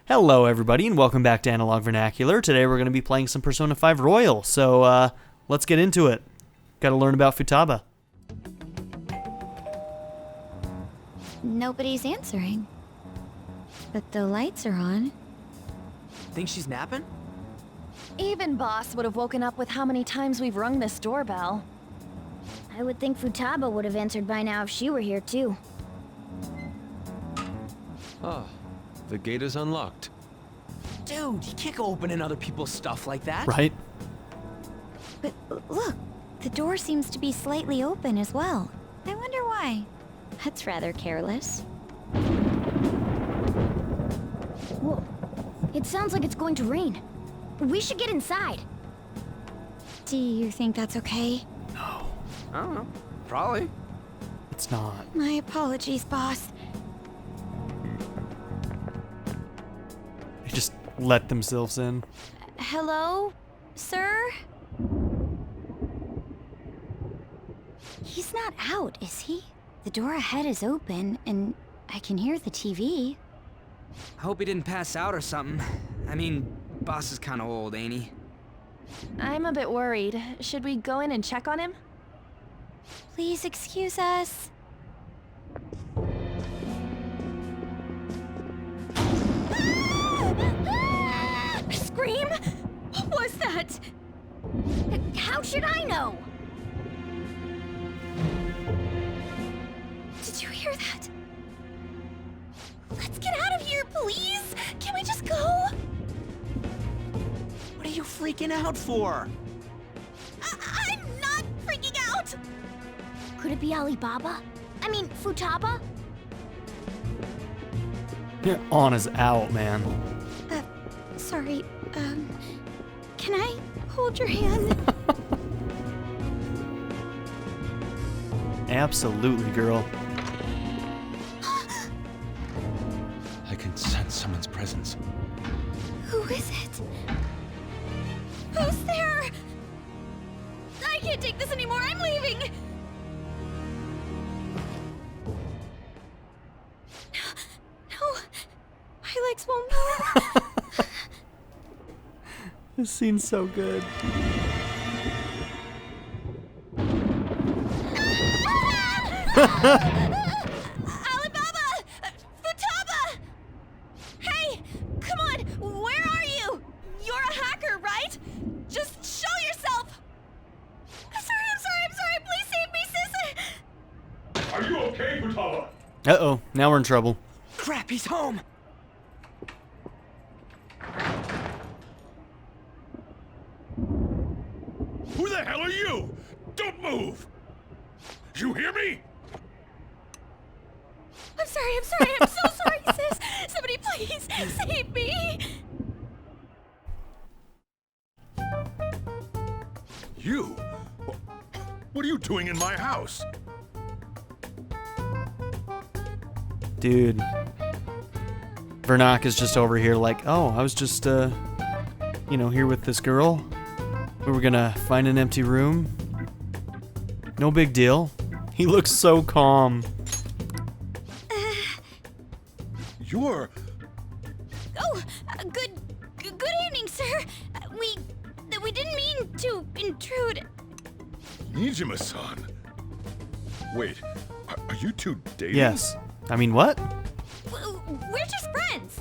Hello everybody and welcome back to Analog Vernacular. Today we're going to be playing some Persona 5 Royal, so let's get into it. Gotta learn about Futaba. Nobody's answering. But the lights are on. Think she's napping? Even Boss would have woken up with how many times we've rung this doorbell. I would think Futaba would have answered by now if she were here too. Ah, the gate is unlocked. Dude, you can't go opening other people's stuff like that. Right? But look, the door seems to be slightly open as well. I wonder why. That's rather careless. Whoa. It sounds like it's going to rain. We should get inside. Do you think that's okay? No, I don't know. Probably. it's not. My apologies, boss. They just let themselves in. Hello, sir? He's not out, is he? The door ahead is open, and I can hear the TV. I hope he didn't pass out or something. I mean, Boss is kind of old, ain't he? I'm a bit worried. Should we go in and check on him? Please excuse us. Scream? What was that? How should I know? Did you hear that? Let's get out of here, please! Can we just go? What are you freaking out for? I'm not freaking out! Could it be Alibaba? I mean, Futaba? Your on is out, man. Sorry, can I hold your hand? Absolutely, girl. I can sense someone's presence. Who is it? Who's there? I can't take this anymore, I'm leaving! No, my legs won't move. This scene's so good. Alibaba! Futaba! Hey, come on, where are you? You're a hacker, right? Just show yourself! I'm sorry, please save me, sis! Are you okay, Futaba? Uh-oh, now we're in trouble. Crap, he's home! Who the hell are you? Don't move! You hear me? I'm so sorry, sis! Somebody please save me! You? What are you doing in my house? Dude. Vernac is just over here like, oh, I was just, here with this girl. We were gonna find an empty room. No big deal. He looks so calm. You're... Oh, good evening, sir. We didn't mean to intrude. Nijima-san. Wait, are you two dating? Yes. I mean, what? We're just friends.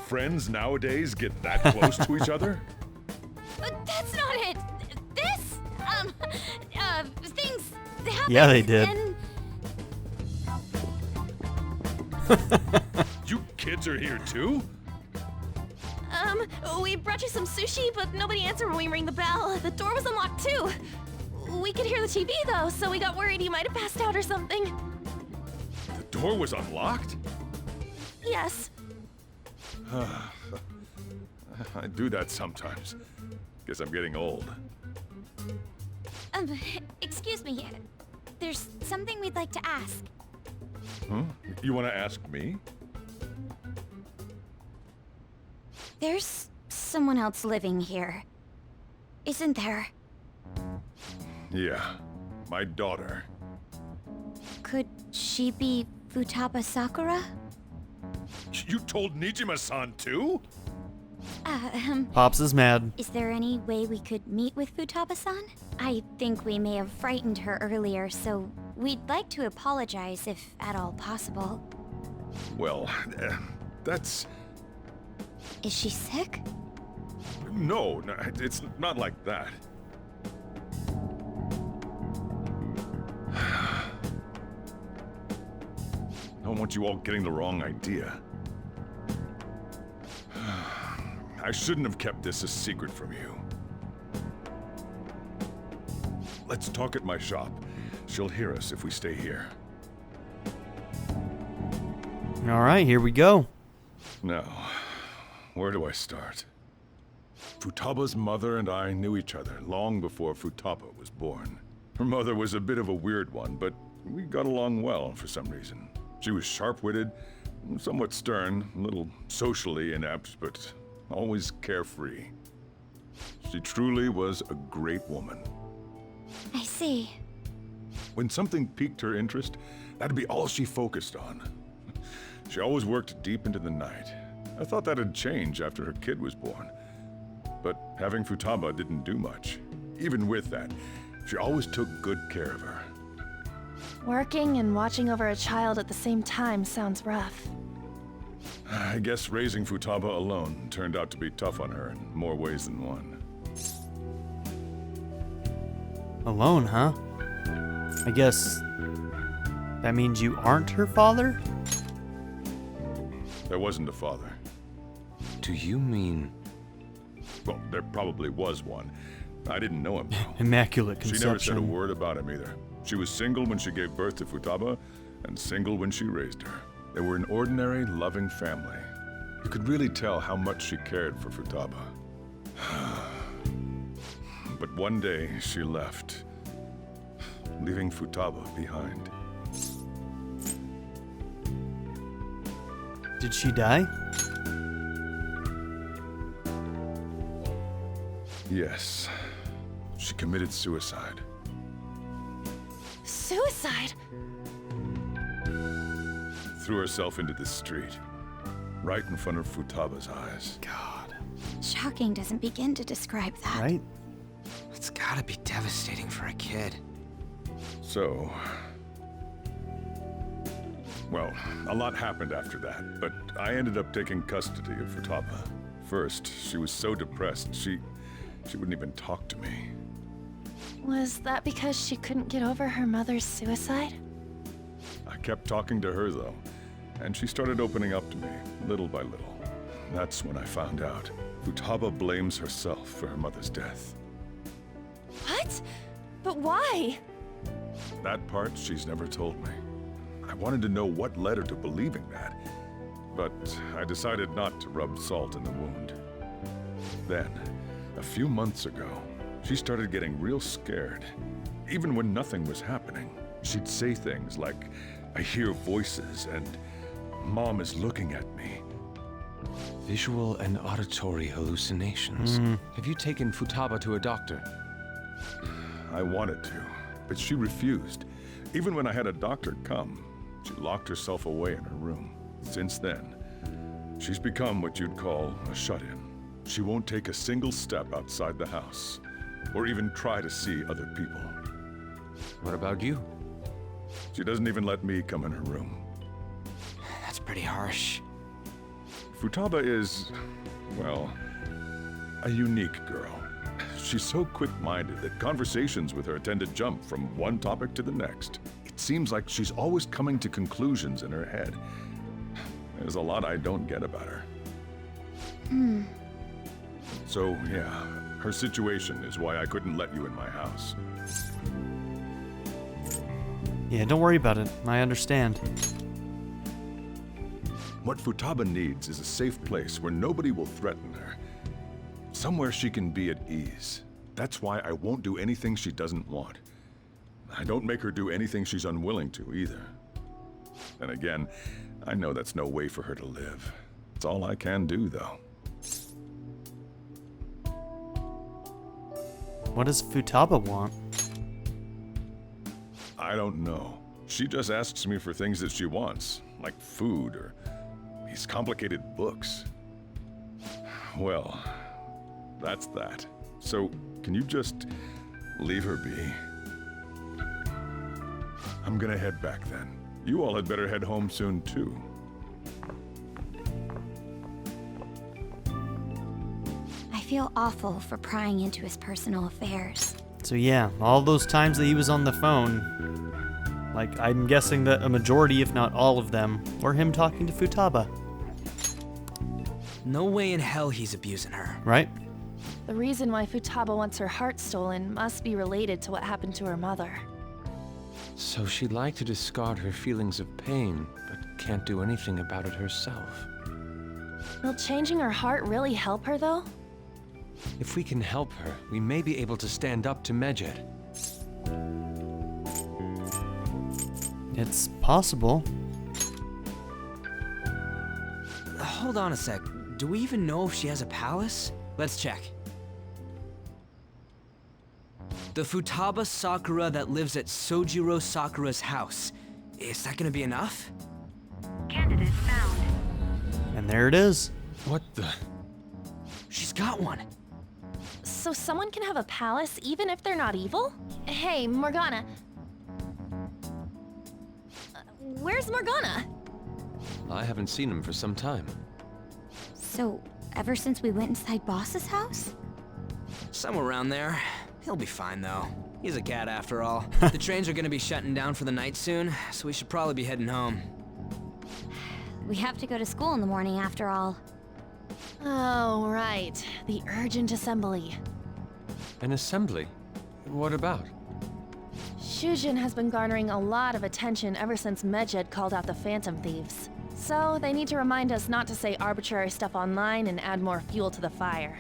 Friends nowadays get that close to each other? That's not it. This, things happen. Yeah, they did. And You kids are here too? We brought you some sushi, but nobody answered when we rang the bell. The door was unlocked too. We could hear the TV though, so we got worried you might have passed out or something. The door was unlocked? Yes. I do that sometimes. Guess I'm getting old. excuse me. There's something we'd like to ask. Huh? You want to ask me? There's someone else living here, isn't there? Yeah, my daughter. Could she be Futaba Sakura? You told Nijima-san too? Pops is mad. Is there any way we could meet with Futaba-san? I think we may have frightened her earlier, so we'd like to apologize if at all possible. Well, that's... Is she sick? No, it's not like that. I don't want you all getting the wrong idea. I shouldn't have kept this a secret from you. Let's talk at my shop. She'll hear us if we stay here. All right, here we go. Now, where do I start? Futaba's mother and I knew each other long before Futaba was born. Her mother was a bit of a weird one, but we got along well for some reason. She was sharp-witted, somewhat stern, a little socially inept, but always carefree. She truly was a great woman. I see. When something piqued her interest, that'd be all she focused on. She always worked deep into the night. I thought that'd change after her kid was born. But having Futaba didn't do much. Even with that, she always took good care of her. Working and watching over a child at the same time sounds rough. I guess raising Futaba alone turned out to be tough on her in more ways than one. Alone, huh? I guess that means you aren't her father? There wasn't a father. Do you mean... Well, there probably was one. I didn't know him, though. Immaculate She conception. never said a word about him either. She was single when she gave birth to Futaba, and single when she raised her. They were an ordinary, loving family. You could really tell how much she cared for Futaba. But one day, she left, leaving Futaba behind. Did she die? Yes. She committed suicide. Suicide? Threw herself into the street, right in front of Futaba's eyes. God. Shocking doesn't begin to describe that. Right? It's gotta be devastating for a kid. So... Well, a lot happened after that, but I ended up taking custody of Futaba. First, she was so depressed, she wouldn't even talk to me. Was that because she couldn't get over her mother's suicide? I kept talking to her, though, and she started opening up to me, little by little. That's when I found out. Futaba blames herself for her mother's death. What? But why? That part she's never told me. I wanted to know what led her to believing that, but I decided not to rub salt in the wound. Then, a few months ago, she started getting real scared. Even when nothing was happening, she'd say things like, "I hear voices," and "Mom is looking at me." Visual and auditory hallucinations. Have you taken Futaba to a doctor? I wanted to, but she refused. Even when I had a doctor come, she locked herself away in her room. Since then, she's become what you'd call a shut-in. She won't take a single step outside the house, or even try to see other people. What about you? She doesn't even let me come in her room. That's pretty harsh. Futaba is, well, a unique girl. She's so quick-minded that conversations with her tend to jump from one topic to the next. It seems like she's always coming to conclusions in her head. There's a lot I don't get about her. So, yeah, her situation is why I couldn't let you in my house. Yeah, don't worry about it. I understand. What Futaba needs is a safe place where nobody will threaten her. Somewhere she can be at ease. That's why I won't do anything she doesn't want. I don't make her do anything she's unwilling to, either. Then again, I know that's no way for her to live. It's all I can do, though. What does Futaba want? I don't know. She just asks me for things that she wants, like food or these complicated books. Well, that's that. So, can you just leave her be? I'm gonna head back then. You all had better head home soon, too. I feel awful for prying into his personal affairs. So yeah, all those times that he was on the phone, like, I'm guessing that a majority, if not all of them, were him talking to Futaba, No way in hell he's abusing her. right? The reason why Futaba wants her heart stolen must be related to what happened to her mother. So she'd like to discard her feelings of pain, but can't do anything about it herself. Will changing her heart really help her, though? If we can help her, we may be able to stand up to Medjed. It's possible. Hold on a sec. Do we even know if she has a palace? Let's check. The Futaba Sakura that lives at Sojiro Sakura's house. Is that gonna be enough? Candidate found. And there it is. What the? She's got one. So someone can have a palace even if they're not evil? Hey, Morgana. Where's Morgana? I haven't seen him for some time. So, ever since we went inside Boss's house? Somewhere around there. He'll be fine though. He's a cat after all. The trains are gonna be shutting down for the night soon, so we should probably be heading home. We have to go to school in the morning after all. Oh, right. The urgent assembly. An assembly? What about? Shujin has been garnering a lot of attention ever since Medjed called out the Phantom Thieves. So, they need to remind us not to say arbitrary stuff online and add more fuel to the fire.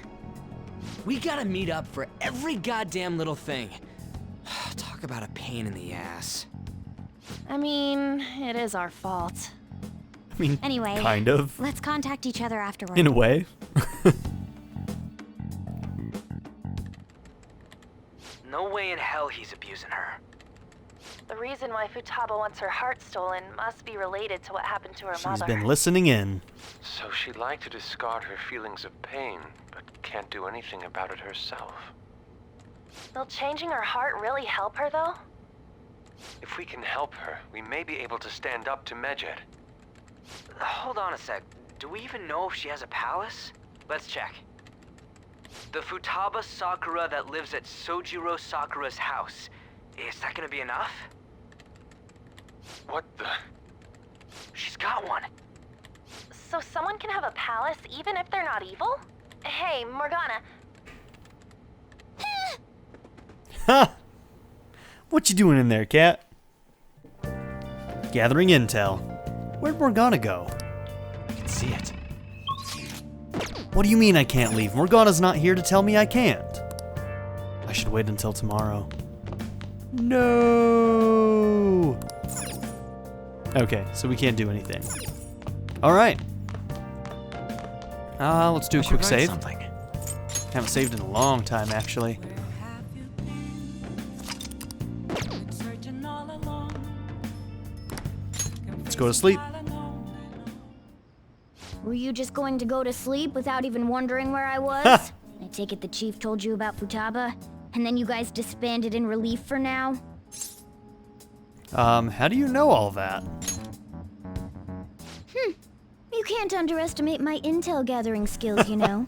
We gotta meet up for every goddamn little thing. Talk about a pain in the ass. I mean, it is our fault. I mean, Anyway, kind of, let's contact each other afterward. in a way. No way in hell he's abusing her. The reason why Futaba wants her heart stolen must be related to what happened to her She's mother. been listening in. So she'd like to discard her feelings of pain, but can't do anything about it herself. Will changing her heart really help her, though? If we can help her, we may be able to stand up to Medjed. Hold on a sec. Do we even know if she has a palace? Let's check. The Futaba Sakura that lives at Sojiro Sakura's house. Is that gonna be enough? What the? She's got one. So someone can have a palace even if they're not evil? Hey, Morgana. Ha! What you doing in there, cat? Gathering intel. Where'd Morgana go? I can see it. What do you mean I can't leave? Morgana's not here to tell me I can't. I should wait until tomorrow. No. Okay, so we can't do anything. All right. Let's do a quick save. Haven't saved in a long time, actually. Let's go to sleep. Were you just going to go to sleep without even wondering where I was? I take it the chief told you about Futaba, and then you guys disbanded in relief for now? How do you know all that? You can't underestimate my intel gathering skills, you know.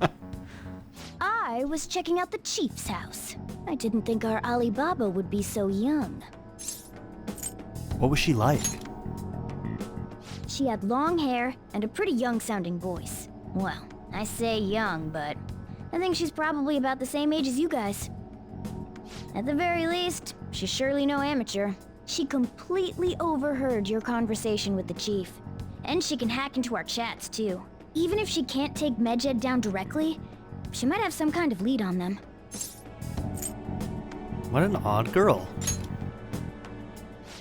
I was checking out the chief's house. I didn't think our Alibaba would be so young. What was she like? She had long hair and a pretty young-sounding voice. Well, I say young, but I think she's probably about the same age as you guys. At the very least, she's surely no amateur. She completely overheard your conversation with the chief. And she can hack into our chats, too. Even if she can't take Medjed down directly, she might have some kind of lead on them. What an odd girl.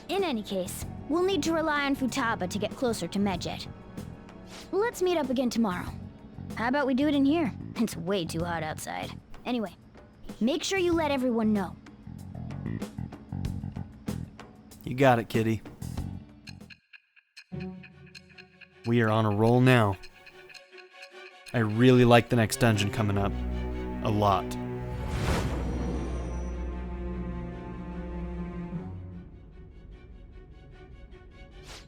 In any case, we'll need to rely on Futaba to get closer to Medjed. Let's meet up again tomorrow. How about we do it in here? It's way too hot outside. Anyway, make sure you let everyone know. You got it, kitty. We are on a roll now. I really like the next dungeon coming up. A lot.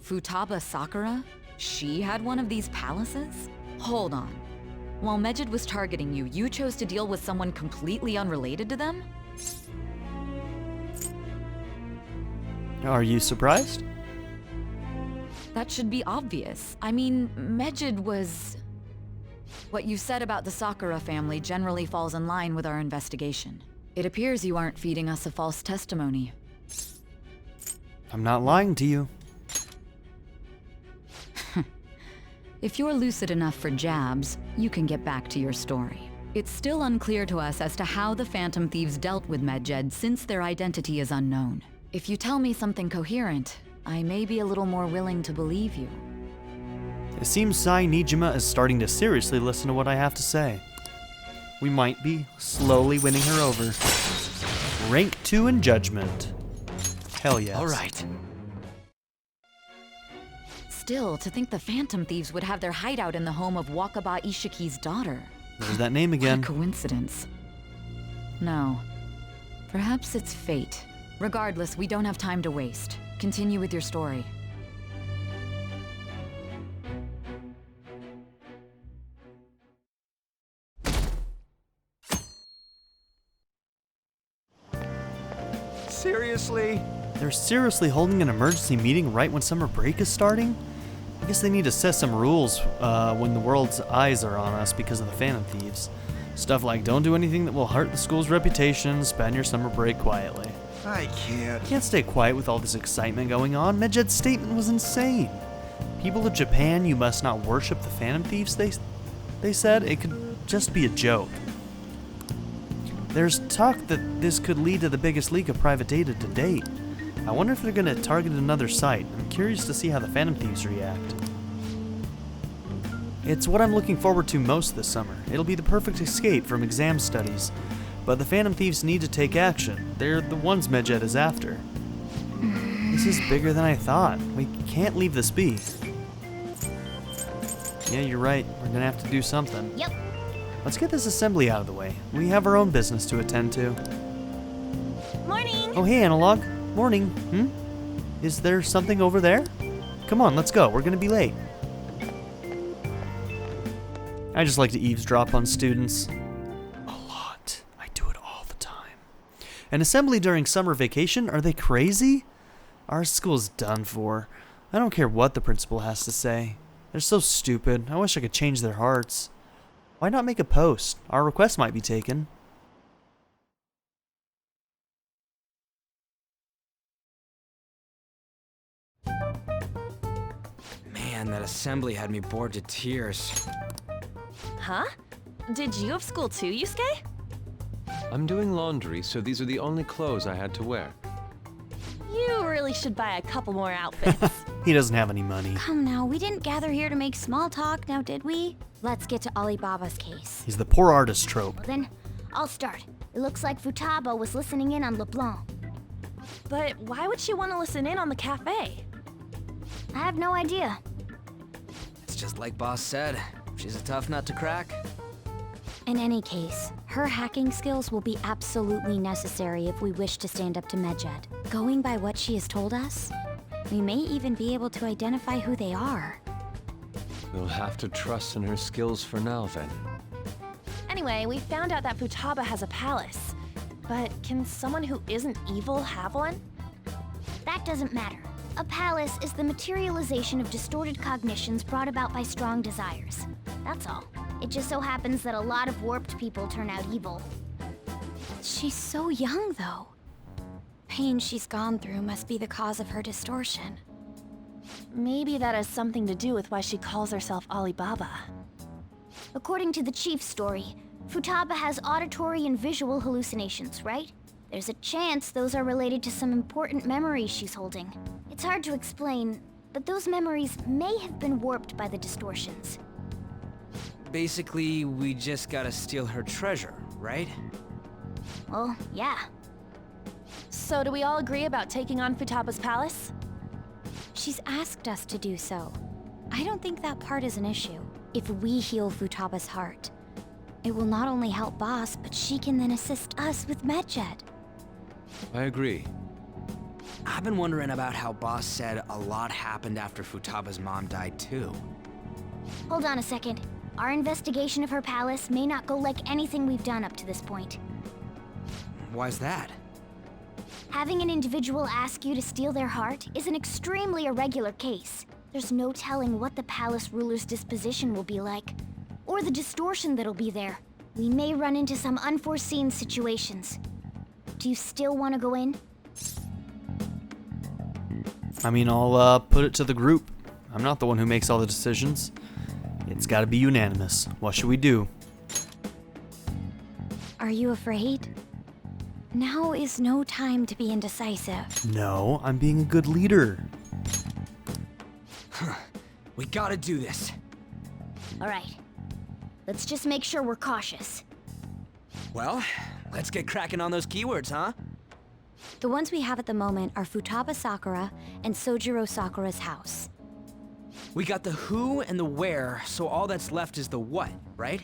Futaba Sakura? She had one of these palaces? Hold on. While Medjed was targeting you, you chose to deal with someone completely unrelated to them? Are you surprised? That should be obvious. I mean, Medjed was... What you said about the Sakura family generally falls in line with our investigation. It appears you aren't feeding us a false testimony. I'm not lying to you. If you're lucid enough for jabs, you can get back to your story. It's still unclear to us as to how the Phantom Thieves dealt with Medjed since their identity is unknown. If you tell me something coherent, I may be a little more willing to believe you. It seems Sai Nijima is starting to seriously listen to what I have to say. We might be slowly winning her over. Rank 2 in judgment. Hell yes. All right. Still, to think the Phantom Thieves would have their hideout in the home of Wakaba Ishiki's daughter. There's that name again. What a coincidence. No. Perhaps it's fate. Regardless, we don't have time to waste. Continue with your story. Seriously? They're seriously holding an emergency meeting right when summer break is starting? I guess they need to set some rules when the world's eyes are on us because of the Phantom Thieves. Stuff like don't do anything that will hurt the school's reputation, spend your summer break quietly. I can't. Can't stay quiet with all this excitement going on. Medjed's statement was insane. People of Japan, you must not worship the Phantom Thieves, they said. It could just be a joke. There's talk that this could lead to the biggest leak of private data to date. I wonder if they're going to target another site. I'm curious to see how the Phantom Thieves react. It's what I'm looking forward to most this summer. It'll be the perfect escape from exam studies. But the Phantom Thieves need to take action. They're the ones Medjed is after. This is bigger than I thought. We can't leave this be. Yeah, you're right. We're gonna have to do something. Yep. Let's get this assembly out of the way. We have our own business to attend to. Morning! Oh, hey, Analog. Morning. Is there something over there? Come on, let's go. We're gonna be late. I just like to eavesdrop on students. A lot. I do it all the time. An assembly during summer vacation? Are they crazy? Our school's done for. I don't care what the principal has to say. They're so stupid. I wish I could change their hearts. Why not make a post? Our request might be taken. Man, that assembly had me bored to tears. Huh? Did you have school too, Yusuke? I'm doing laundry, so these are the only clothes I had to wear. You really should buy a couple more outfits. He doesn't have any money. Come now, we didn't gather here to make small talk, now did we? Let's get to Alibaba's case. He's the poor artist trope. Then, I'll start. It looks like Futaba was listening in on LeBlanc. But why would she want to listen in on the cafe? I have no idea. It's just like Boss said. She's a tough nut to crack. In any case, her hacking skills will be absolutely necessary if we wish to stand up to Medjed. Going by what she has told us, we may even be able to identify who they are. We'll have to trust in her skills for now, then. Anyway, we found out that Futaba has a palace. But can someone who isn't evil have one? That doesn't matter. A palace is the materialization of distorted cognitions brought about by strong desires. That's all. It just so happens that a lot of warped people turn out evil. She's so young, though. Pain she's gone through must be the cause of her distortion. Maybe that has something to do with why she calls herself Alibaba. According to the chief's story, Futaba has auditory and visual hallucinations, right? There's a chance those are related to some important memories she's holding. It's hard to explain, but those memories may have been warped by the distortions. Basically, we just gotta steal her treasure, right? Well, yeah. So do we all agree about taking on Futaba's palace? She's asked us to do so. I don't think that part is an issue. If we heal Futaba's heart, it will not only help Boss, but she can then assist us with Medjed. I agree. I've been wondering about how Boss said a lot happened after Futaba's mom died too. Hold on a second. Our investigation of her palace may not go like anything we've done up to this point. Why's that? Having an individual ask you to steal their heart is an extremely irregular case. There's no telling what the palace ruler's disposition will be like, or the distortion that'll be there. We may run into some unforeseen situations. Do you still want to go in? I mean, I'll put it to the group. I'm not the one who makes all the decisions. It's gotta be unanimous. What should we do? Are you afraid? Now is no time to be indecisive. No, I'm being a good leader. We gotta do this. All right. Let's just make sure we're cautious. Well, let's get cracking on those keywords, huh? The ones we have at the moment are Futaba Sakura and Sojiro Sakura's house. We got the who and the where, so all that's left is the what, right?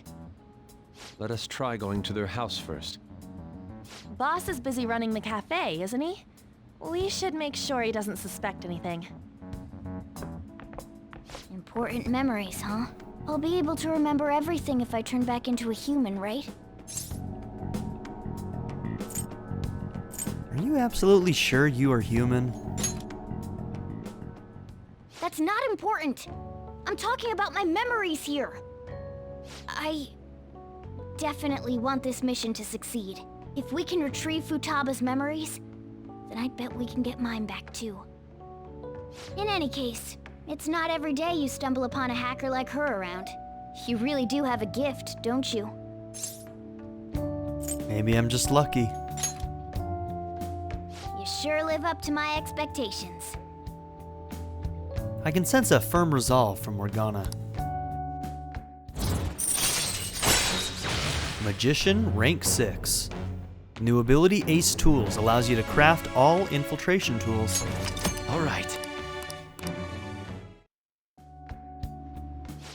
Let us try going to their house first. Boss is busy running the cafe, isn't he? We should make sure he doesn't suspect anything. Important memories, huh? I'll be able to remember everything if I turn back into a human, right? Are you absolutely sure you are human? That's not important. I'm talking about my memories here. I definitely want this mission to succeed. If we can retrieve Futaba's memories, then I bet we can get mine back too. In any case, it's not every day you stumble upon a hacker like her around. You really do have a gift, don't you? Maybe I'm just lucky. You sure live up to my expectations. I can sense a firm resolve from Morgana. Magician, rank 6. New ability, Ace Tools, allows you to craft all infiltration tools. All right.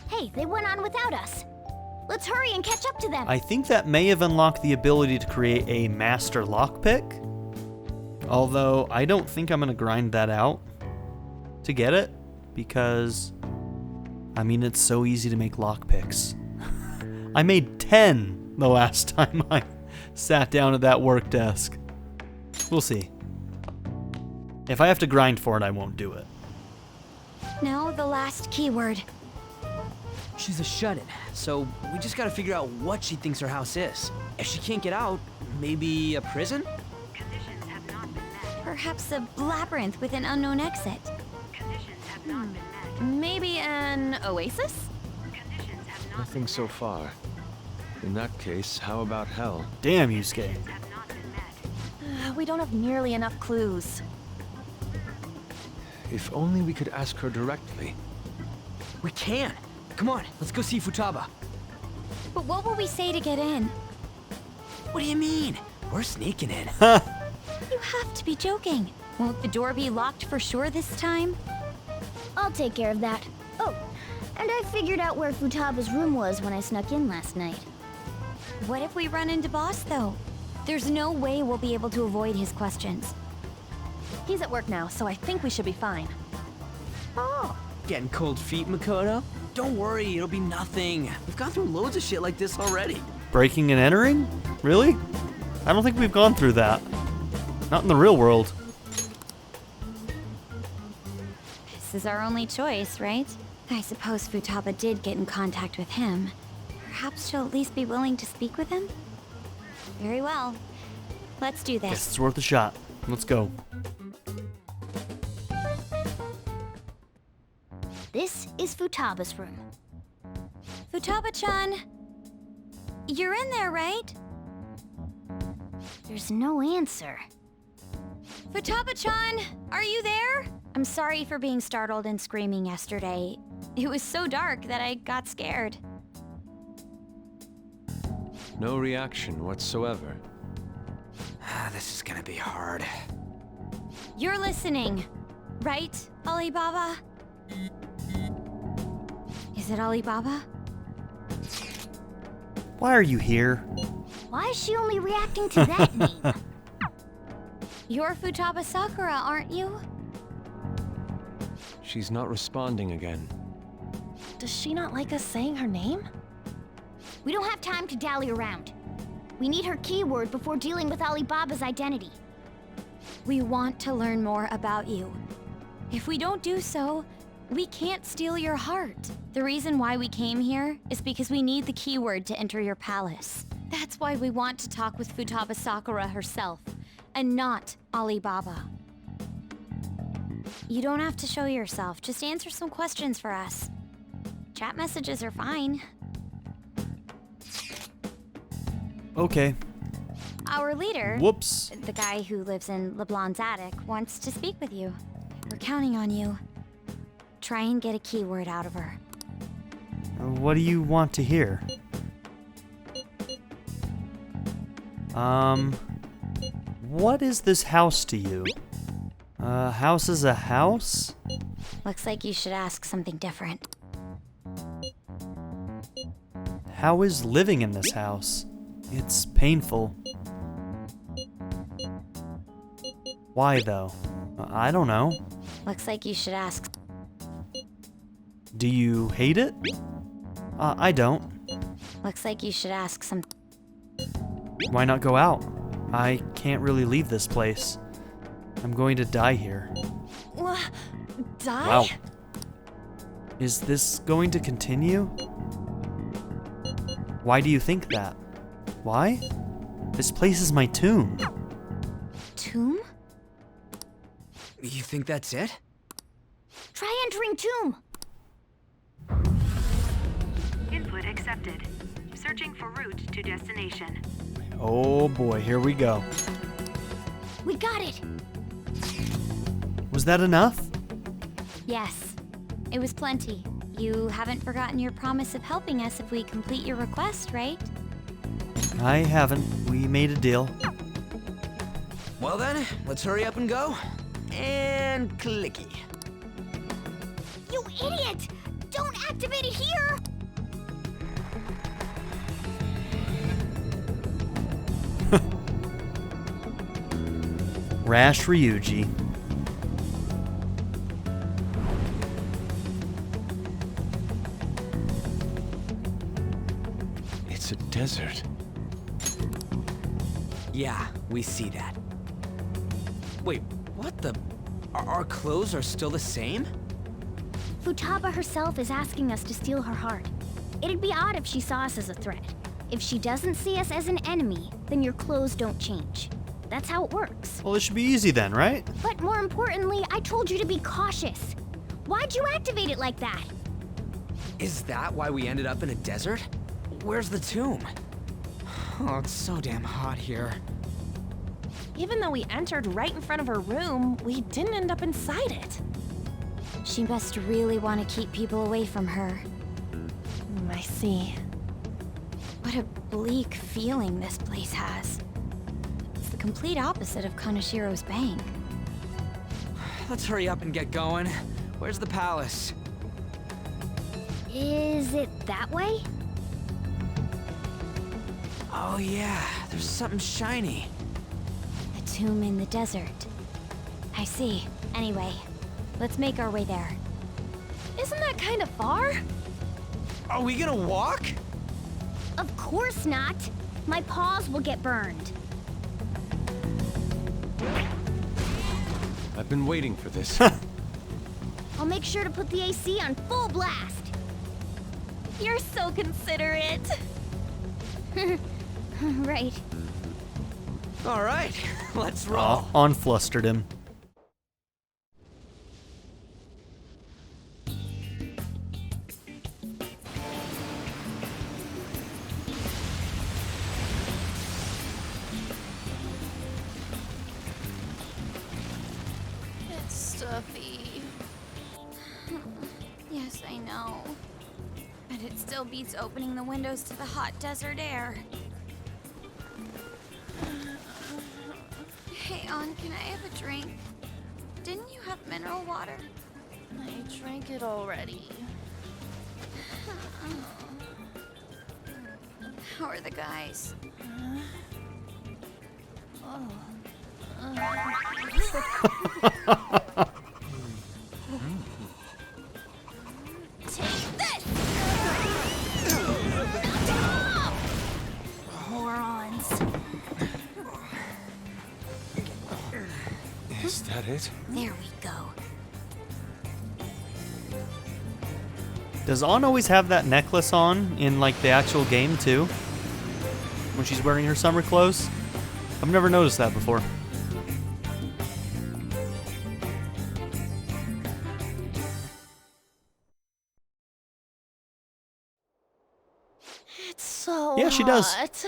Hey, they went on without us. Let's hurry and catch up to them. I think that may have unlocked the ability to create a master lockpick. Although, I don't think I'm going to grind that out to get it, because, I mean, it's so easy to make lockpicks. I made 10 the last time I sat down at that work desk. We'll see. If I have to grind for it, I won't do it. Now the last keyword. She's a shut-in, so we just gotta figure out what she thinks her house is. If she can't get out, maybe a prison? Perhaps a labyrinth with an unknown exit. Maybe an oasis? Nothing so far. In that case, how about hell? Damn, Yusuke. We don't have nearly enough clues. If only we could ask her directly. We can! Come on, let's go see Futaba. But what will we say to get in? What do you mean? We're sneaking in. You have to be joking. Won't the door be locked for sure this time? I'll take care of that. Oh, and I figured out where Futaba's room was when I snuck in last night. What if we run into Boss, though? There's no way we'll be able to avoid his questions. He's at work now, so I think we should be fine. Oh, getting cold feet, Makoto? Don't worry, it'll be nothing. We've gone through loads of shit like this already. Breaking and entering? Really? I don't think we've gone through that. Not in the real world. This is our only choice, right? I suppose Futaba did get in contact with him. Perhaps she'll at least be willing to speak with him? Very well. Let's do this. Guess it's worth a shot. Let's go. This is Futaba's room. Futaba-chan! You're in there, right? There's no answer. Futaba-chan, are you there? I'm sorry for being startled and screaming yesterday. It was so dark that I got scared. No reaction whatsoever. This is gonna be hard. You're listening, right, Alibaba? Is it Alibaba? Why are you here? Why is she only reacting to that name? You're Futaba Sakura, aren't you? She's not responding again. Does she not like us saying her name? We don't have time to dally around. We need her keyword before dealing with Alibaba's identity. We want to learn more about you. If we don't do so, we can't steal your heart. The reason why we came here is because we need the keyword to enter your palace. That's why we want to talk with Futaba Sakura herself, and not Alibaba. You don't have to show yourself, just answer some questions for us. Chat messages are fine. Okay. Our leader, Whoops. the guy who lives in LeBlanc's attic, wants to speak with you. We're counting on you. Try and get a keyword out of her. What do you want to hear? What is this house to you? House is a house? Looks like you should ask something different. How is living in this house? It's painful. Why though? I don't know. Looks like you should ask. Do you hate it? I don't. Looks like you should ask some. Why not go out? I can't really leave this place. I'm going to die here. Die? Wow. Is this going to continue? Why do you think that? Why? This place is my tomb. Tomb? You think that's it? Try entering tomb! Input accepted. Searching for route to destination. Oh boy, here we go. We got it! Was that enough? Yes. It was plenty. You haven't forgotten your promise of helping us if we complete your request, right? I haven't. We made a deal. Well then, let's hurry up and go. And clicky. You idiot! Don't activate it here! Rash Ryuji. It's a desert. Yeah, we see that. Wait, what the? Our clothes are still the same? Futaba herself is asking us to steal her heart. It'd be odd if she saw us as a threat. If she doesn't see us as an enemy, then your clothes don't change. That's how it works. Well, it should be easy then, right? But more importantly, I told you to be cautious. Why'd you activate it like that? Is that why we ended up in a desert? Where's the tomb? Oh, it's so damn hot here. Even though we entered right in front of her room, we didn't end up inside it. She must really want to keep people away from her. I see. What a bleak feeling this place has. It's the complete opposite of Kanashiro's bang. Let's hurry up and get going. Where's the palace? Is it that way? Oh yeah, there's something shiny. The tomb in the desert. I see. Anyway, let's make our way there. Isn't that kind of far? Are we gonna walk? Of course not. My paws will get burned. I've been waiting for this. I'll make sure to put the AC on full blast. You're so considerate. Right. All right, let's roll. Unflustered him. It's stuffy. Yes, I know. But it still beats opening the windows to the hot desert air. Hey, On, can I have a drink? Didn't you have mineral water? I drank it already. How are the guys? Take this! Morons. Is that it? There we go. Does Ann always have that necklace on in like the actual game too? When she's wearing her summer clothes? I've never noticed that before. It's so Yeah, she does. hot.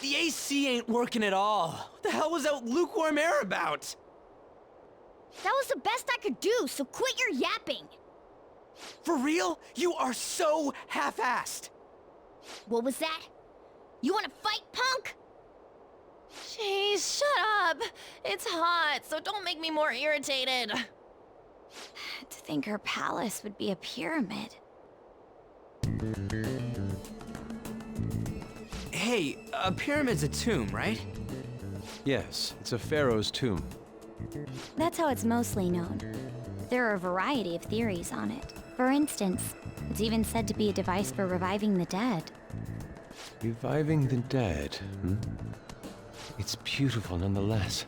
The AC ain't working at all. What the hell was that lukewarm air about? That was the best I could do, so quit your yapping. For real? You are so half-assed. What was that? You wanna fight, punk? Jeez, shut up. It's hot, so don't make me more irritated. To think her palace would be a pyramid. Hey, a pyramid's a tomb, right? Yes, it's a pharaoh's tomb. That's how it's mostly known. There are a variety of theories on it. For instance, it's even said to be a device for reviving the dead. Reviving the dead, hmm? It's beautiful nonetheless.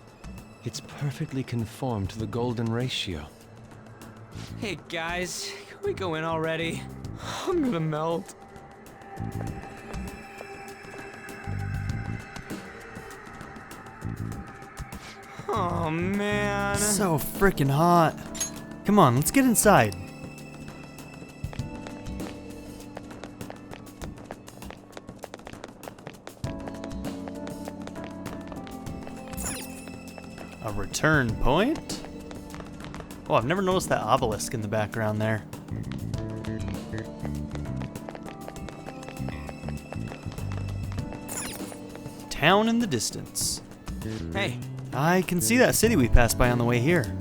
It's perfectly conformed to the golden ratio. Hey guys, can we go in already? I'm gonna melt. Oh man. So freaking hot. Come on, let's get inside. A return point? Oh, I've never noticed that obelisk in the background there. Town in the distance. Hey, I can see that city we passed by on the way here.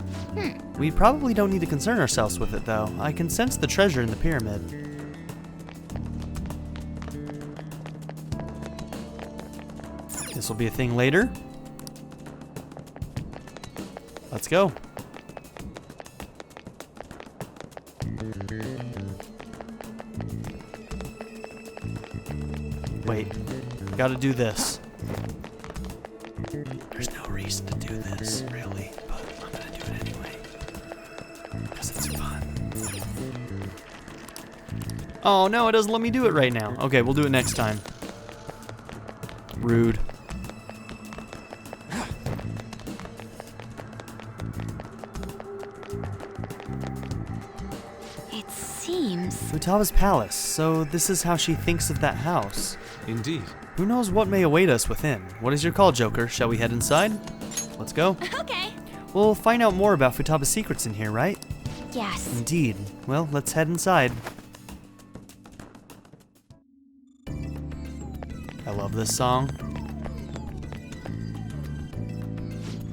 We probably don't need to concern ourselves with it, though. I can sense the treasure in the pyramid. This will be a thing later. Let's go. Wait, gotta do this. There's no reason to do this, really, but I'm gonna do it anyway. Because it's fun. Oh no, it doesn't let me do it right now. Okay, we'll do it next time. Rude. It seems... Futaba's palace, so this is how she thinks of that house. Indeed. Who knows what may await us within? What is your call, Joker? Shall we head inside? Let's go. Okay. We'll find out more about Futaba's secrets in here, right? Yes. Indeed. Well, let's head inside. I love this song.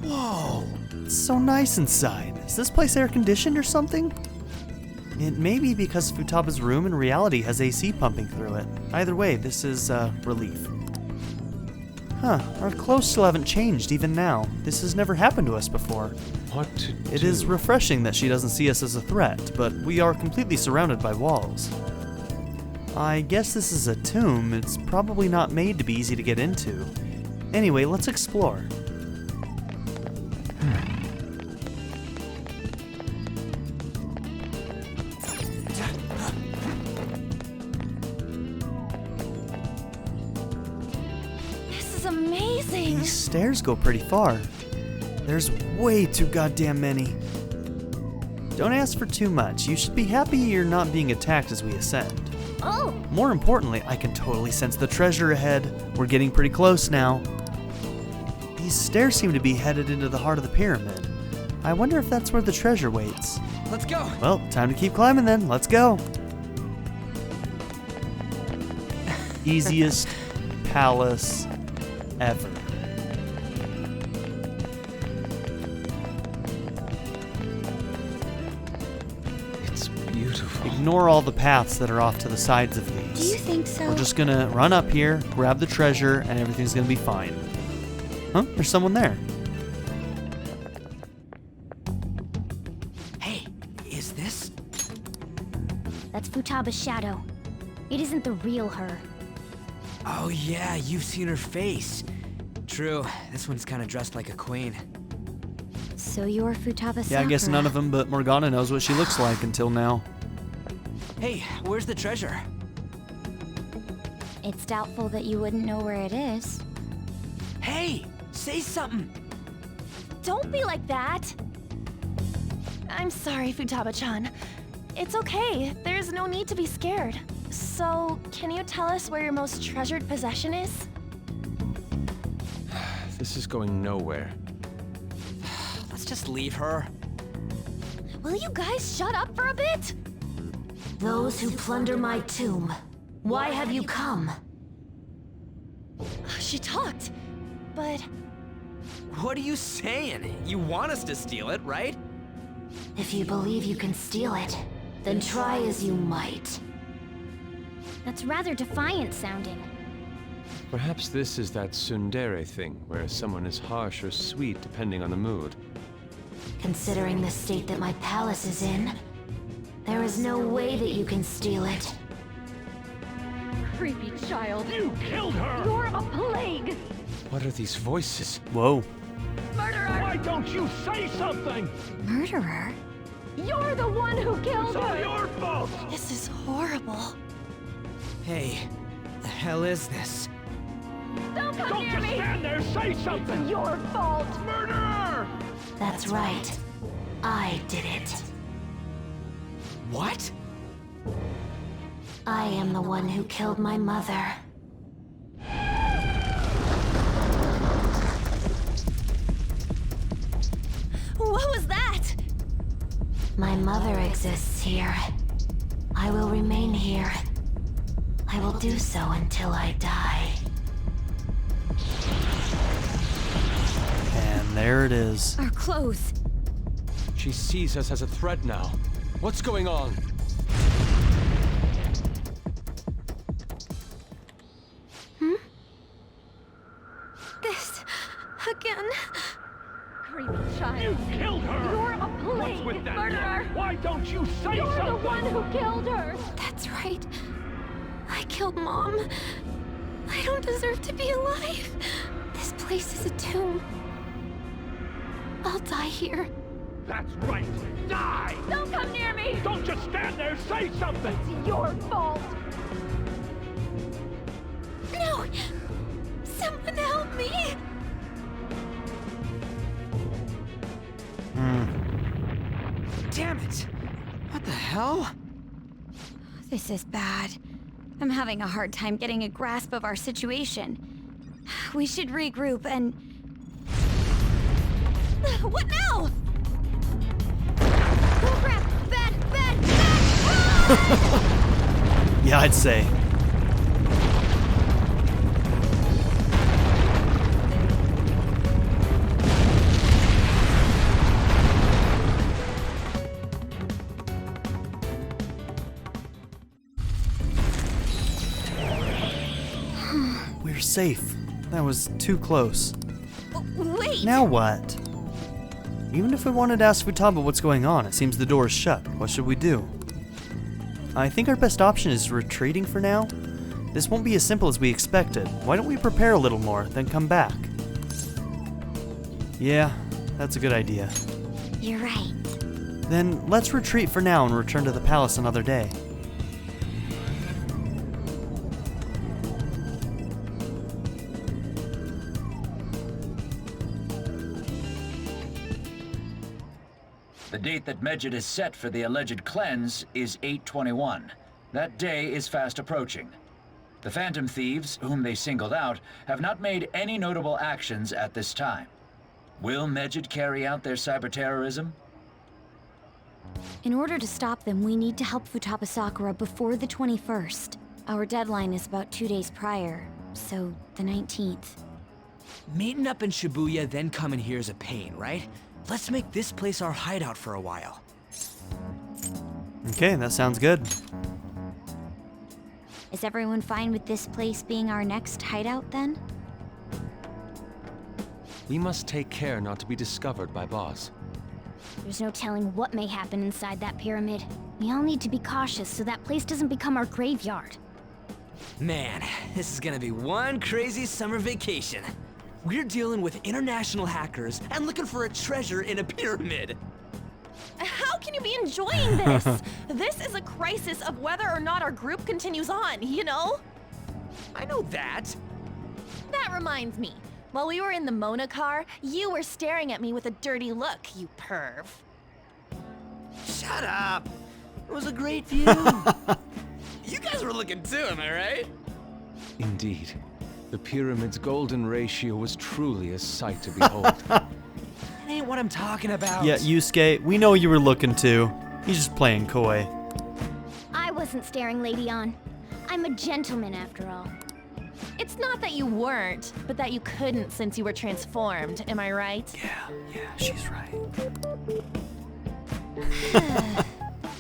Whoa! It's so nice inside. Is this place air conditioned or something? It may be because Futaba's room in reality has AC pumping through it. Either way, this is relief. Huh, our clothes still haven't changed even now. This has never happened to us before. What to do? It is refreshing that she doesn't see us as a threat, but we are completely surrounded by walls. I guess this is a tomb. It's probably not made to be easy to get into. Anyway, let's explore. This is amazing. These stairs go pretty far. There's way too goddamn many. Don't ask for too much. You should be happy you're not being attacked as we ascend. Oh! More importantly, I can totally sense the treasure ahead. We're getting pretty close now. These stairs seem to be headed into the heart of the pyramid. I wonder if that's where the treasure waits. let's go. Well, time to keep climbing then. Let's go. Easiest palace ever. It's beautiful. ignore all the paths that are off to the sides of these. Do you think so? We're just gonna run up here, grab the treasure, and everything's gonna be fine. Huh? There's someone there. Hey, is this? That's Futaba's shadow. It isn't the real her. Oh yeah, you've seen her face. True, this one's kind of dressed like a queen. So you're Futaba Sakura. Yeah, I guess none of them but Morgana knows what she looks like until now. Hey, where's the treasure? It's doubtful that you wouldn't know where it is. Hey, say something. Don't be like that! I'm sorry, Futaba-chan. It's okay, there's no need to be scared. So, can you tell us where your most treasured possession is? This is going nowhere. Let's just leave her. Will you guys shut up for a bit? Those who plunder my tomb, why have you come? She talked, but What are you saying? You want us to steal it, right? If you believe you can steal it, then try as you might. That's rather defiant sounding. Perhaps this is that tsundere thing, where someone is harsh or sweet depending on the mood. Considering the state that my palace is in, there is no way that you can steal it. Creepy child. You killed her! You're a plague! What are these voices? Whoa. Murderer! Why don't you say something? Murderer? You're the one who killed It's all her! your fault! this is horrible. Hey, the hell is this? Don't come Don't near just me! stand there, say something! It's your fault! Murderer! That's right. I did it. What? I am the one who killed my mother. What was that? My mother exists here. I will remain here. I will do so until I die. And there it is. Our clothes. She sees us as a threat now. What's going on? This again. Creepy child. You killed her! You're a plague! What's with that Murderer! look? Why don't you say You're something? the one who killed her! That's right. I killed Mom. I don't deserve to be alive. This place is a tomb. I'll die here. That's right. Die! Don't come near me! Don't just stand there, say something! It's your fault! No! Someone help me! Damn it! What the hell? This is bad. I'm having a hard time getting a grasp of our situation. We should regroup and... What now? Oh crap! Bad! Bad! Bad! Yeah, I'd say. We're safe. That was too close. Wait! Now what? Even if we wanted to ask Futaba what's going on, it seems the door is shut. What should we do? I think our best option is retreating for now. This won't be as simple as we expected. Why don't we prepare a little more, then come back? Yeah, that's a good idea. You're right. Then let's retreat for now and return to the palace another day. The date that Medjed has set for the alleged cleanse is 8/21. That day is fast approaching. The Phantom Thieves, whom they singled out, have not made any notable actions at this time. Will Medjed carry out their cyber-terrorism? In order to stop them, we need to help Futaba Sakura before the 21st. Our deadline is about 2 days prior, so the 19th. Meeting up in Shibuya, then coming here is a pain, right? Let's make this place our hideout for a while. Okay, that sounds good. Is everyone fine with this place being our next hideout then? We must take care not to be discovered by Boss. There's no telling what may happen inside that pyramid. We all need to be cautious so that place doesn't become our graveyard. Man, this is gonna be one crazy summer vacation. We're dealing with international hackers and looking for a treasure in a pyramid. How can you be enjoying this? This is a crisis of whether or not our group continues on, you know? I know that. That reminds me. While we were in the Mona car, you were staring at me with a dirty look, you perv. Shut up. It was a great view. You guys were looking too, am I right? Indeed. The pyramid's golden ratio was truly a sight to behold. That ain't what I'm talking about. Yeah, Yusuke, we know you were looking too. He's just playing coy. I wasn't staring Lady On. I'm a gentleman after all. It's not that you weren't, but that you couldn't since you were transformed, am I right? Yeah, she's right.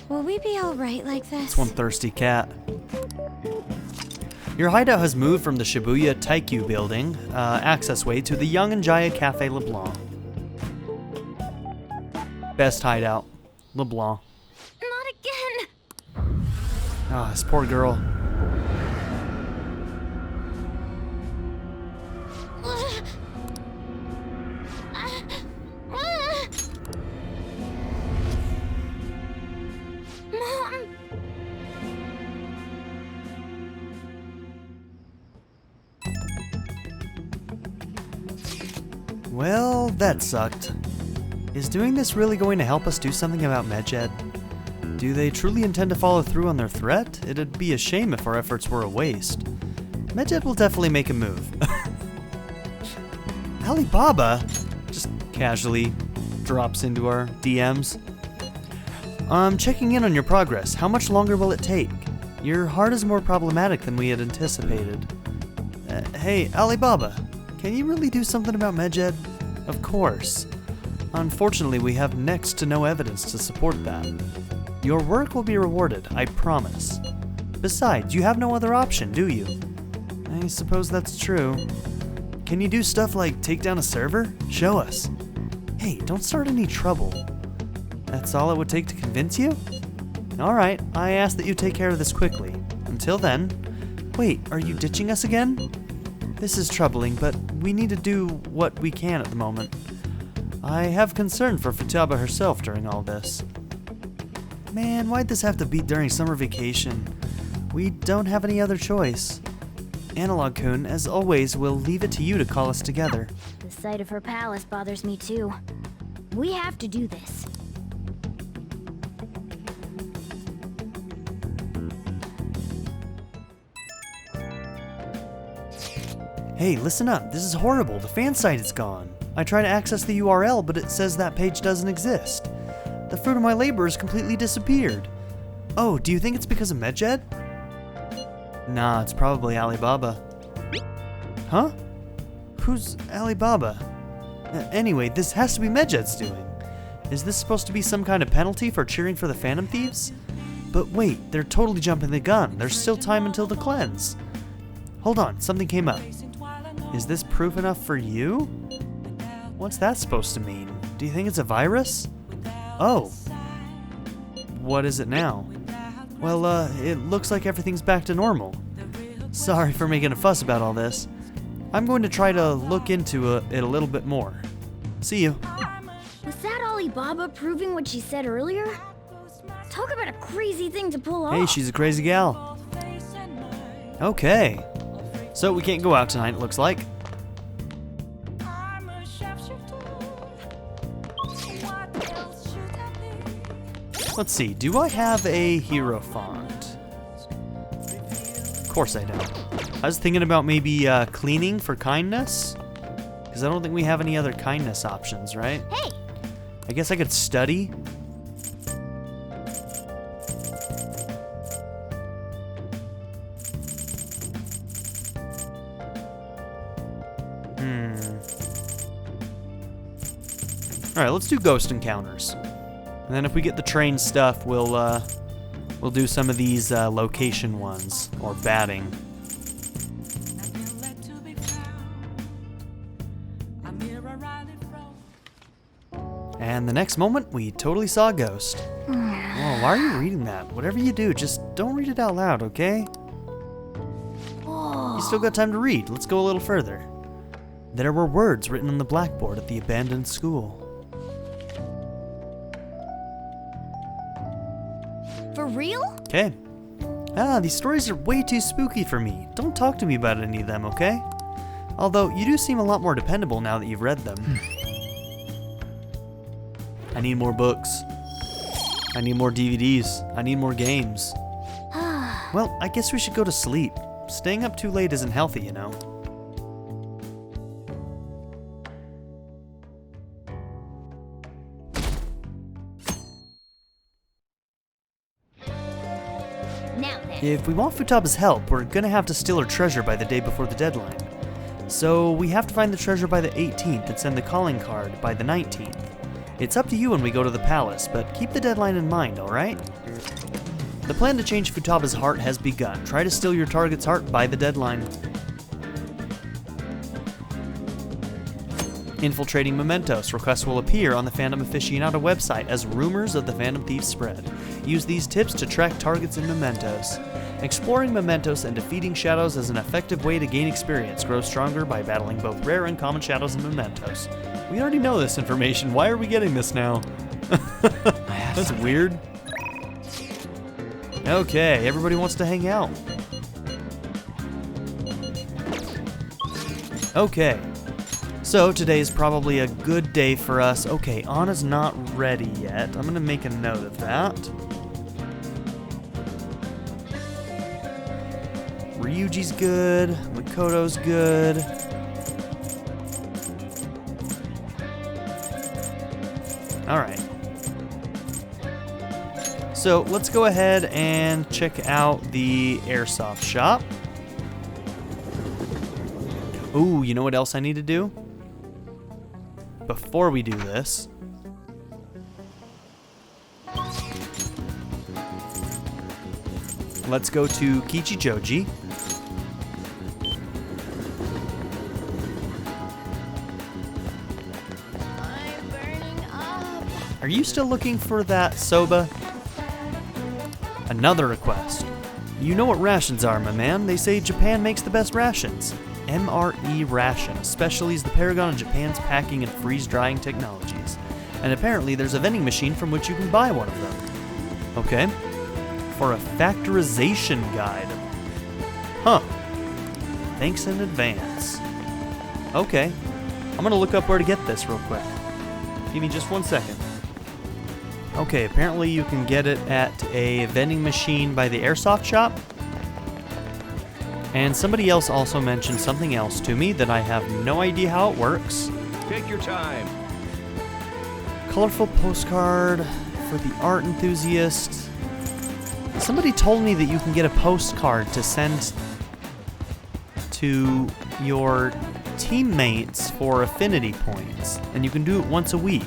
Will we be alright like this? It's one thirsty cat. Your hideout has moved from the Shibuya Taikyu building, accessway, to the Young and Jaya Cafe LeBlanc. Best hideout, LeBlanc. Not again! Ah, this poor girl. Mom! Well, that sucked. Is doing this really going to help us do something about Medjed? Do they truly intend to follow through on their threat? It'd be a shame if our efforts were a waste. Medjed will definitely make a move. Alibaba just casually drops into our DMs. I'm checking in on your progress. How much longer will it take? Your heart is more problematic than we had anticipated. Hey, Alibaba, can you really do something about Medjed? Of course. Unfortunately, we have next to no evidence to support that. Your work will be rewarded, I promise. Besides, you have no other option, do you? I suppose that's true. Can you do stuff like take down a server? Show us. Hey, don't start any trouble. That's all it would take to convince you? Alright, I ask that you take care of this quickly. Until then... Wait, are you ditching us again? This is troubling, but we need to do what we can at the moment. I have concern for Futaba herself during all this. Man, why'd this have to be during summer vacation? We don't have any other choice. Analog-kun, as always, will leave it to you to call us together. The sight of her palace bothers me too. We have to do this. Hey, listen up. This is horrible. The fan site is gone. I try to access the URL, but it says that page doesn't exist. The fruit of my labor has completely disappeared. Oh, do you think it's because of Medjed? Nah, it's probably Alibaba. Huh? Who's Alibaba? Anyway, this has to be Medjed's doing. Is this supposed to be some kind of penalty for cheering for the Phantom Thieves? But wait, they're totally jumping the gun. There's still time until the cleanse. Hold on, something came up. Is this proof enough for you? What's that supposed to mean? Do you think it's a virus? Oh. What is it now? Well, it looks like everything's back to normal. Sorry for making a fuss about all this. I'm going to try to look into it a little bit more. See you. Was that Alibaba proving what she said earlier? Talk about a crazy thing to pull off. Hey, she's a crazy gal. Okay. So we can't go out tonight, it looks like. Let's see, do I have a hero font? Of course I don't. I was thinking about maybe cleaning for kindness. Because I don't think we have any other kindness options, right? Hey! I guess I could study. Alright, let's do ghost encounters. And then if we get the train stuff, we'll We'll do some of these location ones, or batting. And the next moment, we totally saw a ghost. Oh, why are you reading that? Whatever you do, just don't read it out loud, okay? You still got time to read. Let's go a little further. There were words written on the blackboard at the abandoned school. For real? Okay. These stories are way too spooky for me. Don't talk to me about any of them, okay? Although, you do seem a lot more dependable now that you've read them. I need more books. I need more DVDs. I need more games. Well, I guess we should go to sleep. Staying up too late isn't healthy, you know. Now then. If we want Futaba's help, we're gonna have to steal her treasure by the day before the deadline. So we have to find the treasure by the 18th and send the calling card by the 19th. It's up to you when we go to the palace, but keep the deadline in mind, alright? The plan to change Futaba's heart has begun. Try to steal your target's heart by the deadline. Infiltrating mementos. Requests will appear on the Phantom Aficionado website as rumors of the Phantom Thieves spread. Use these tips to track targets in mementos. Exploring mementos and defeating shadows is an effective way to gain experience. Grow stronger by battling both rare and common shadows and mementos. We already know this information. Why are we getting this now? That's weird. Okay, everybody wants to hang out. Okay. So today is probably a good day for us. Okay, Anna's not ready yet. I'm gonna make a note of that. Ryuji's good. Makoto's good. Alright. So let's go ahead and check out the airsoft shop. Ooh, you know what else I need to do? Before we do this, let's go to Kichijoji. I'm burning up. Are you still looking for that soba? Another request. You know what rations are, my man. They say Japan makes the best rations. MRE Ration, especially is the paragon of Japan's packing and freeze-drying technologies. And apparently there's a vending machine from which you can buy one of them. Okay. For a factorization guide. Huh. Thanks in advance. Okay. I'm gonna look up where to get this real quick. Give me just 1 second. Okay, apparently you can get it at a vending machine by the airsoft shop. And somebody else also mentioned something else to me that I have no idea how it works. Take your time. Colorful postcard for the art enthusiast. Somebody told me that you can get a postcard to send to your teammates for affinity points, and you can do it once a week.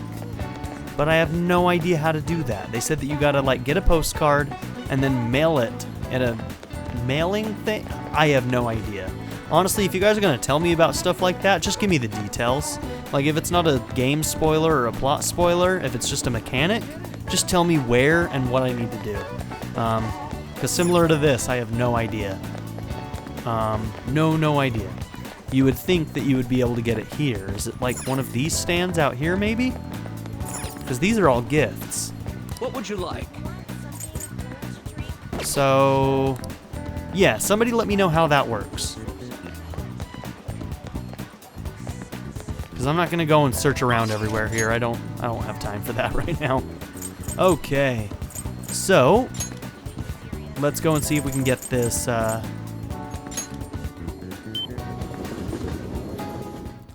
But I have no idea how to do that. They said that you gotta like get a postcard and then mail it at a mailing thing. I have no idea. Honestly, if you guys are gonna tell me about stuff like that, just give me the details. Like if it's not a game spoiler or a plot spoiler, if it's just a mechanic, just tell me where and what I need to do. Because similar to this, I have no idea. No idea. You would think that you would be able to get it here. Is it like one of these stands out here maybe? Because these are all gifts. What would you like? So, yeah, somebody let me know how that works. Because I'm not gonna go and search around everywhere here. I don't have time for that right now. Okay, so let's go and see if we can get this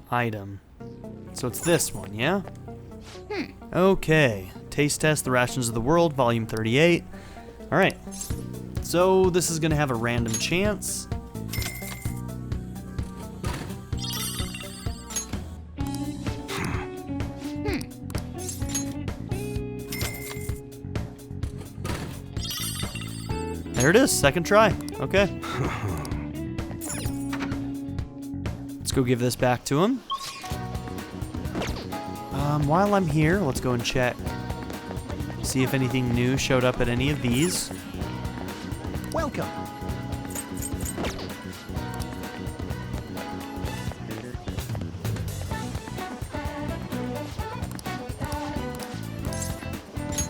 item. So it's this one, yeah? Okay, taste test the rations of the world, volume 38. All right, so this is gonna have a random chance. There it is, second try. Okay. Let's go give this back to him. While I'm here, let's go and check. See if anything new showed up at any of these. Welcome.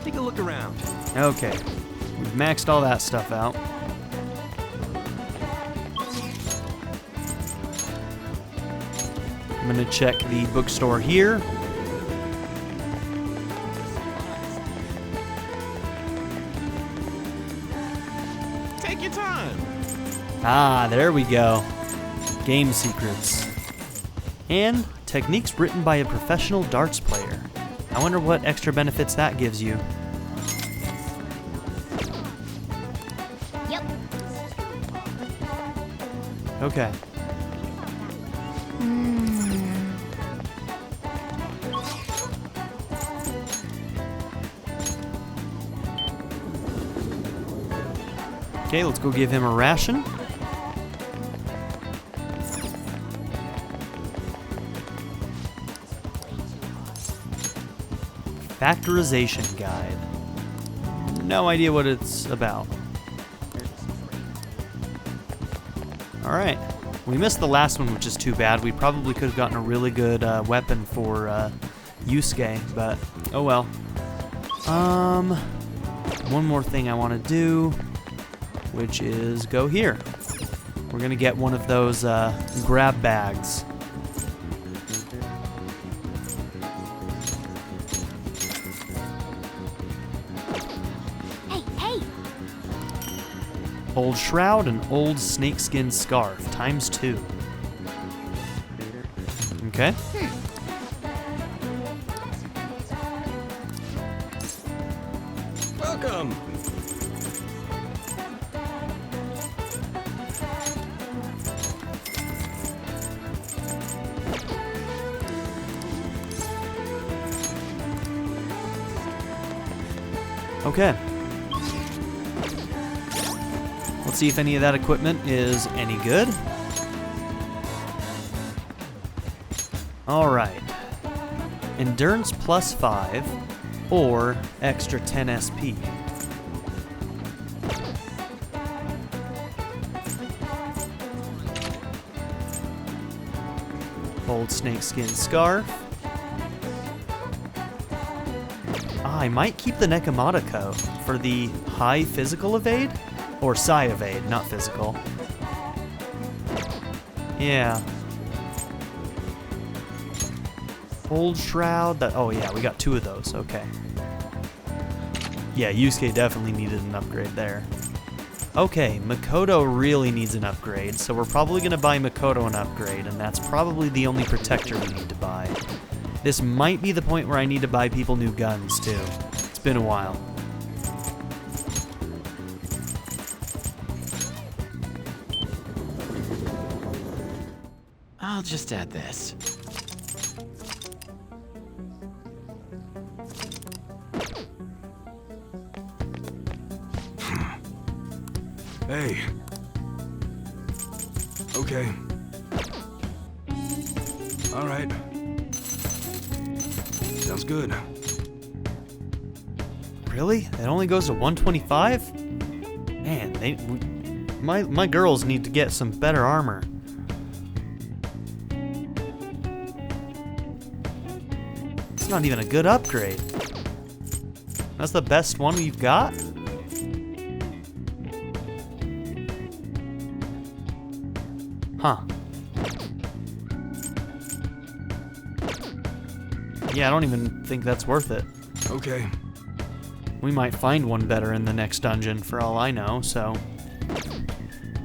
Take a look around. Okay. We've maxed all that stuff out. I'm gonna check the bookstore here. Take your time. Ah, there we go. Game secrets. And techniques written by a professional darts player. I wonder what extra benefits that gives you. Yep. Okay. Okay, let's go give him a ration. Factorization guide. No idea what it's about. Alright. We missed the last one, which is too bad. We probably could have gotten a really good weapon for Yusuke, but oh well. One more thing I want to do, which is go here. We're gonna get one of those grab bags. Hey, hey! Old shroud and old snakeskin scarf, ×2. Okay. Welcome. Okay. Let's see if any of that equipment is any good. Alright. Endurance +5 or extra 10 SP. Old snakeskin scarf. I might keep the Nekomata coat for the high physical evade, or psi evade, not physical. Yeah. Old shroud, that, oh yeah, we got 2 of those, okay. Yeah, Yusuke definitely needed an upgrade there. Okay, Makoto really needs an upgrade, so we're probably gonna buy Makoto an upgrade, and that's probably the only protector we need to buy. This might be the point where I need to buy people new guns, too. It's been a while. I'll just add this. Hey. Okay. All right. Sounds good. Really? It only goes to 125? Man, my girls need to get some better armor. It's not even a good upgrade. That's the best one we've got? Huh. Yeah, I don't even think that's worth it. Okay. We might find one better in the next dungeon for all I know, so.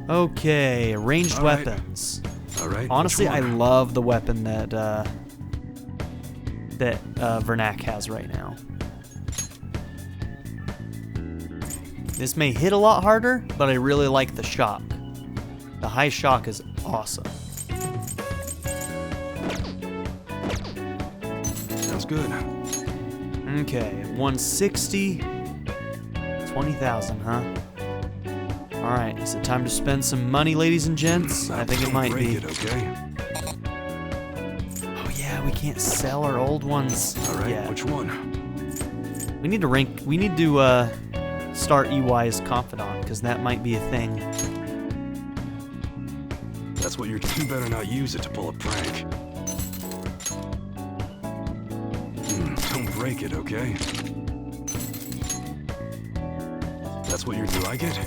Okay, ranged weapons. All right. Honestly, I love the weapon that Vernac has right now. This may hit a lot harder, but I really like the shock. The high shock is awesome. Sounds good. Okay, 160. 20,000, huh? Alright, is it time to spend some money, ladies and gents? I think it might be. Okay. Oh yeah, we can't sell our old ones. Alright, yet. which one? We need to rank. We need to start EY's confidant because that might be a thing. That's what you're. You better not use it to pull a prank. Don't break it, okay? That's what you're. Do you like it?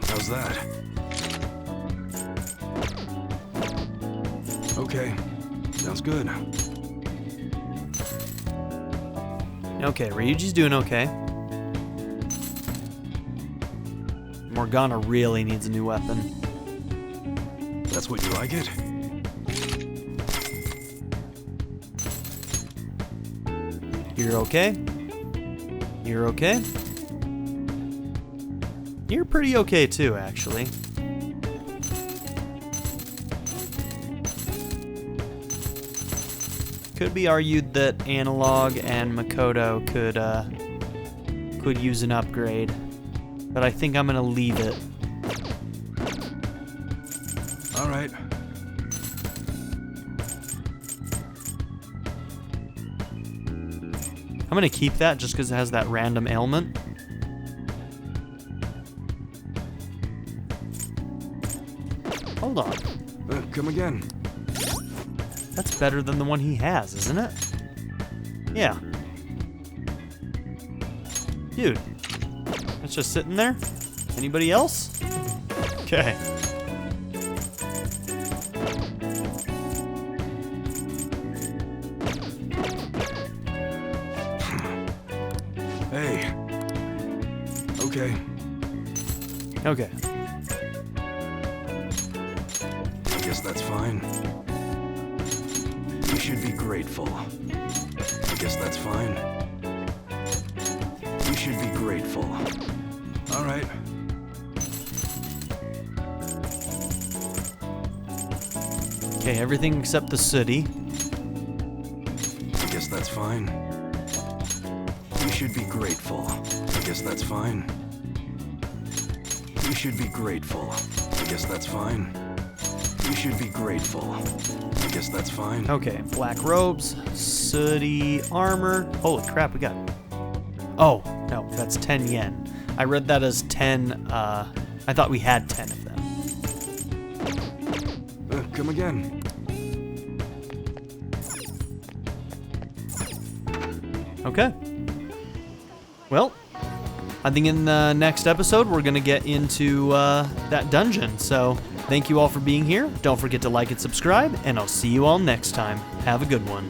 How's that? Okay, sounds good. Okay, Ryuji's doing okay. Morgana really needs a new weapon. That's what you like it? You're okay? You're okay? You're pretty okay too, actually. Could be argued that Analog and Makoto could use an upgrade, but I think I'm gonna leave it. All right. I'm gonna keep that just because it has that random ailment. Hold on. Come again. That's better than the one he has, isn't it? Yeah. Dude. That's just sitting there? Anybody else? Okay. Hey. Okay. Okay. I guess that's fine. You should be grateful. I guess that's fine. You should be grateful. All right. Okay, everything except the sooty. I guess that's fine. You should be grateful. I guess that's fine. You should be grateful. I guess that's fine. You should be grateful. I guess that's fine. Okay, black robes, sooty armor. Holy crap, we got... Oh, no, that's 10 yen. I read that as 10, I thought we had 10 of them. Come again. Okay. Well, I think in the next episode we're going to get into that dungeon. So thank you all for being here. Don't forget to like and subscribe, and I'll see you all next time. Have a good one.